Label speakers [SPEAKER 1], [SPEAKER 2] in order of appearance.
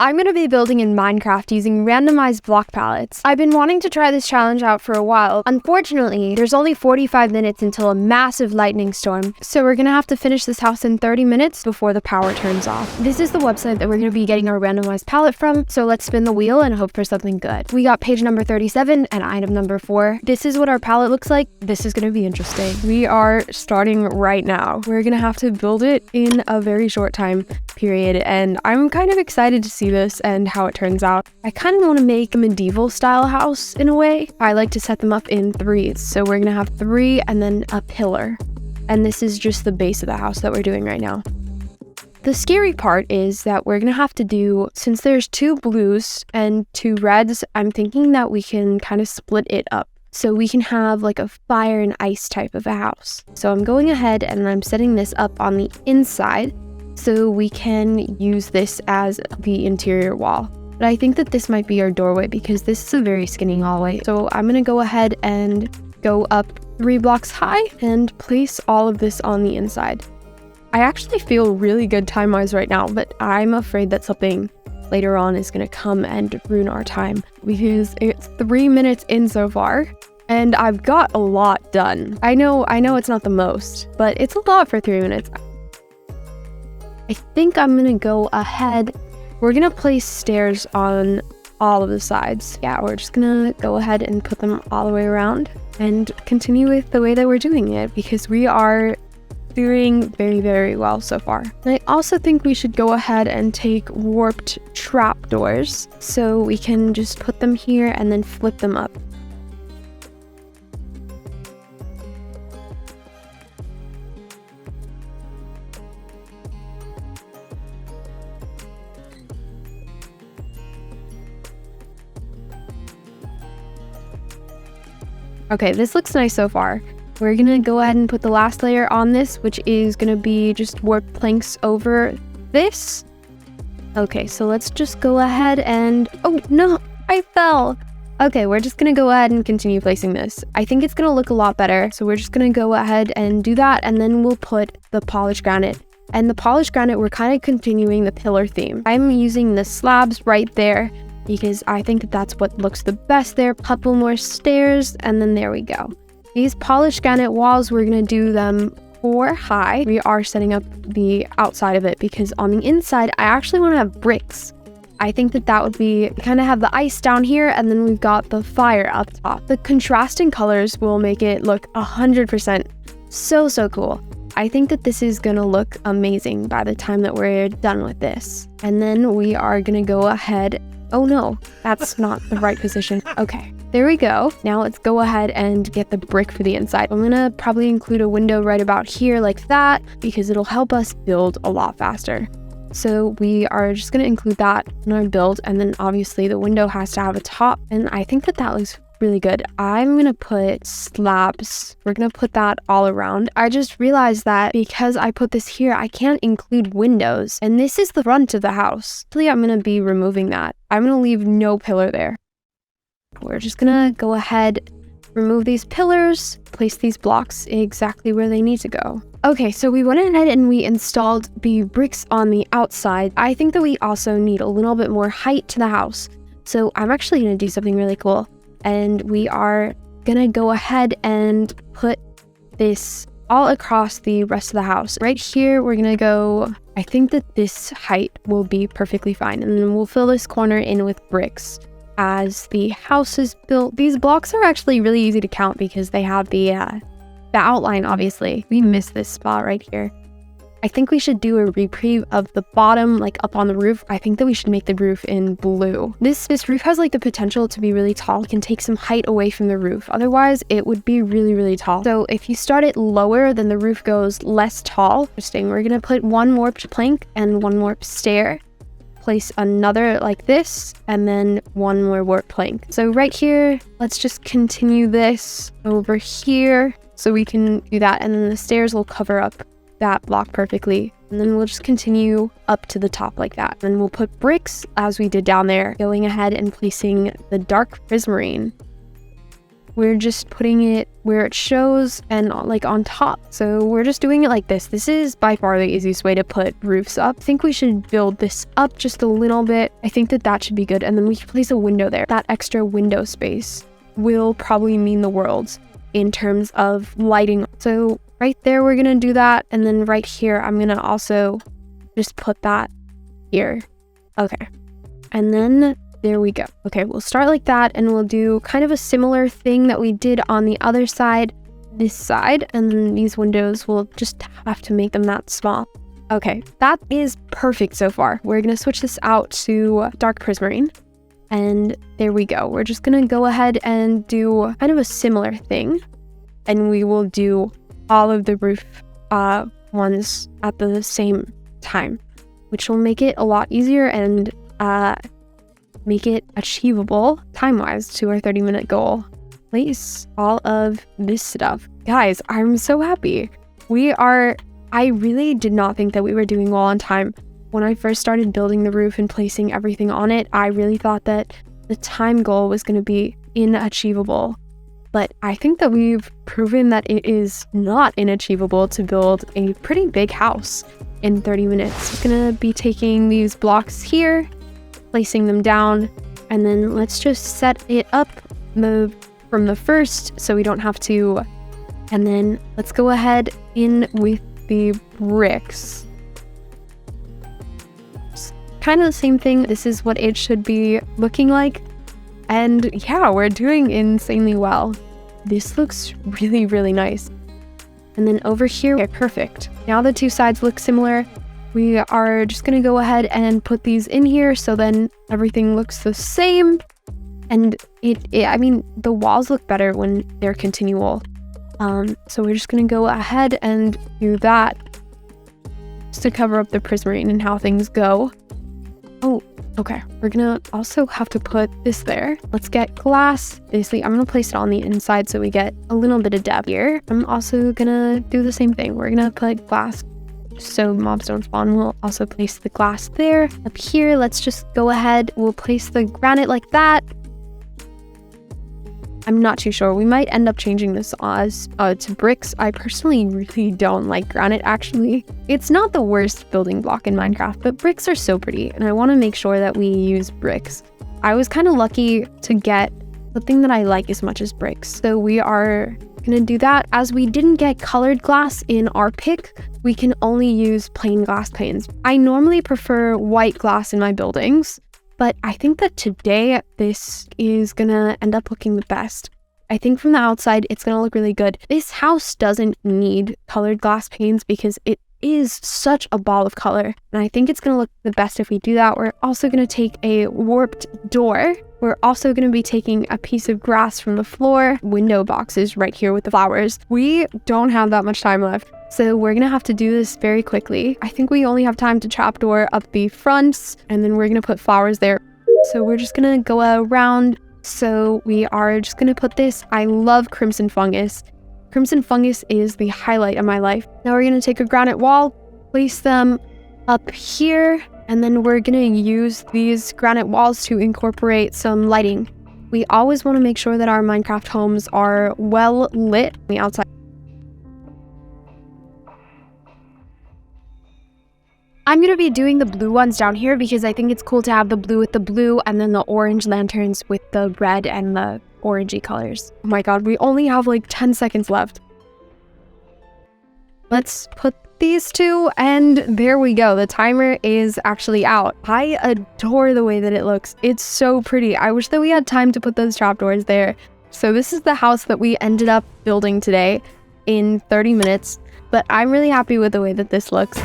[SPEAKER 1] I'm going to be building in Minecraft using randomized block palettes. I've been wanting to try this challenge out for a while. Unfortunately, there's only 45 minutes until a massive lightning storm, so we're going to have to finish this house in 30 minutes before the power turns off. This is the website that we're going to be getting our randomized palette from, so let's spin the wheel and hope for something good. We got page number 37 and item number 4. This is what our palette looks like. This is going to be interesting. We are starting right now. We're going to have to build it in a very short time period, and I'm kind of excited to see this and how it turns out. I kind of want to make a medieval style house in a way. I like to set them up in 3s, so we're gonna have 3 and then a pillar, and this is just the base of the house that we're doing right now. The scary part is that we're gonna have to do, since there's 2 blues and 2 reds, I'm thinking that we can kind of split it up so we can have like a fire and ice type of a house. So I'm going ahead and I'm setting this up on the inside so we can use this as the interior wall. But I think that this might be our doorway because this is a very skinny hallway. So I'm gonna go ahead and go up 3 blocks high and place all of this on the inside. I actually feel really good time-wise right now, but I'm afraid that something later on is gonna come and ruin our time because it's 3 minutes in so far and I've got a lot done. I know it's not the most, but it's a lot for 3 minutes. I think I'm gonna go ahead. We're gonna place stairs on all of the sides. Yeah, we're just gonna go ahead and put them all the way around and continue with the way that we're doing it because we are doing very, very well so far. And I also think we should go ahead and take warped trapdoors so we can just put them here and then flip them up. Okay, this looks nice so far. We're gonna go ahead and put the last layer on this, which is gonna be just warped planks over this. Okay, so let's just go ahead and... Oh, no, I fell. Okay, we're just gonna go ahead and continue placing this. I think it's gonna look a lot better, so we're just gonna go ahead and do that, and then we'll put the polished granite. And the polished granite, we're kind of continuing the pillar theme. I'm using the slabs right there, because I think that that's what looks the best there. Couple more stairs, and then there we go. These polished granite walls, we're gonna do them 4 high. We are setting up the outside of it because on the inside, I actually wanna have bricks. I think that that would be, kind of have the ice down here, and then we've got the fire up top. The contrasting colors will make it look 100% so cool. I think that this is gonna look amazing by the time that we're done with this. And then we are gonna go ahead. Oh no, that's not the right position. Okay, there we go. Now let's go ahead and get the brick for the inside. I'm gonna probably include a window right about here like that because it'll help us build a lot faster. So we are just gonna include that in our build, and then obviously the window has to have a top, and I think that that looks really good. I'm gonna put slabs. We're gonna put that all around. I just realized that because I put this here, I can't include windows, and this is the front of the house. Actually, I'm gonna be removing that. I'm gonna leave no pillar there. We're just gonna go ahead, remove these pillars, place these blocks exactly where they need to go. Okay, so we went ahead and we installed the bricks on the outside. I think that we also need a little bit more height to the house. So I'm actually gonna do something really cool. And we are gonna go ahead and put this all across the rest of the house. Right here, we're gonna go, I think that this height will be perfectly fine. And then we'll fill this corner in with bricks as the house is built. These blocks are actually really easy to count because they have the outline, obviously. We missed this spot right here. I think we should do a reprieve of the bottom, like up on the roof. I think that we should make the roof in blue. This roof has like the potential to be really tall. It can take some height away from the roof. Otherwise, it would be really tall. So if you start it lower, then the roof goes less tall. Interesting. We're gonna put 1 warped plank and 1 warped stair. Place another like this, and then 1 more warped plank. So right here, let's just continue this over here so we can do that. And then the stairs will cover up that block perfectly, and then we'll just continue up to the top like that. Then we'll put bricks as we did down there, going ahead and placing the dark prismarine we're just putting it where it shows and like on top. So we're just doing it like this. This is by far the easiest way to put roofs up. I think we should build this up just a little bit. I think that should be good. And then we can place a window there. That extra window space will probably mean the world in terms of lighting. So right there, we're gonna do that. And then right here, I'm gonna also just put that here. Okay. And then there we go. Okay, we'll start like that and we'll do kind of a similar thing that we did on the other side, this side, and then these windows, we'll just have to make them that small. Okay, that is perfect so far. We're gonna switch this out to dark prismarine, and there we go. We're just gonna go ahead and do kind of a similar thing, and we will do all of the roof ones at the same time, which will make it a lot easier and make it achievable time-wise to our 30-minute goal. Place all of this stuff. Guys, I'm so happy. I really did not think that we were doing well on time. When I first started building the roof and placing everything on it, I really thought that the time goal was going to be inachievable. But I think that we've proven that it is not inachievable to build a pretty big house in 30 minutes. I'm going to be taking these blocks here, placing them down, and then let's just set it up from the first so we don't have to. And then let's go ahead in with the bricks. It's kind of the same thing. This is what it should be looking like. And yeah, we're doing insanely well. This looks really, really nice. And then over here, okay, perfect. Now the two sides look similar. We are just gonna go ahead and put these in here so then everything looks the same. And I mean, the walls look better when they're continual. So we're just gonna go ahead and do that just to cover up the prismarine and how things go. Oh, okay. We're gonna also have to put this there. Let's get glass. Basically, I'm gonna place it on the inside so we get a little bit of depth here. I'm also gonna do the same thing. We're gonna put glass so mobs don't spawn. We'll also place the glass there. Up here, let's just go ahead. We'll place the granite like that. I'm not too sure. We might end up changing this to bricks. I personally really don't like granite, actually. It's not the worst building block in Minecraft, but bricks are so pretty, and I want to make sure that we use bricks. I was kind of lucky to get something that I like as much as bricks, so we are gonna do that. As we didn't get colored glass in our pick, we can only use plain glass panes. I normally prefer white glass in my buildings, but I think that today this is gonna end up looking the best. I think from the outside, it's gonna look really good. This house doesn't need colored glass panes because it is such a ball of color. And I think it's gonna look the best if we do that. We're also gonna take a warped door. We're also gonna be taking a piece of grass from the floor, window boxes right here with the flowers. We don't have that much time left, so we're gonna have to do this very quickly. I think we only have time to trapdoor up the fronts, and then we're gonna put flowers there. So we're just gonna go around. So we are just gonna put this. I love crimson fungus. Crimson fungus is the highlight of my life. Now we're gonna take a granite wall, place them up here, and then we're gonna use these granite walls to incorporate some lighting. We always wanna make sure that our Minecraft homes are well lit on the outside. I'm gonna be doing the blue ones down here because I think it's cool to have the blue with the blue and then the orange lanterns with the red and the orangey colors. Oh my god, we only have like 10 seconds left. Let's put these two, and there we go. The timer is actually out. I adore the way that it looks. It's so pretty. I wish that we had time to put those trapdoors there. So this is the house that we ended up building today in 30 minutes, but I'm really happy with the way that this looks.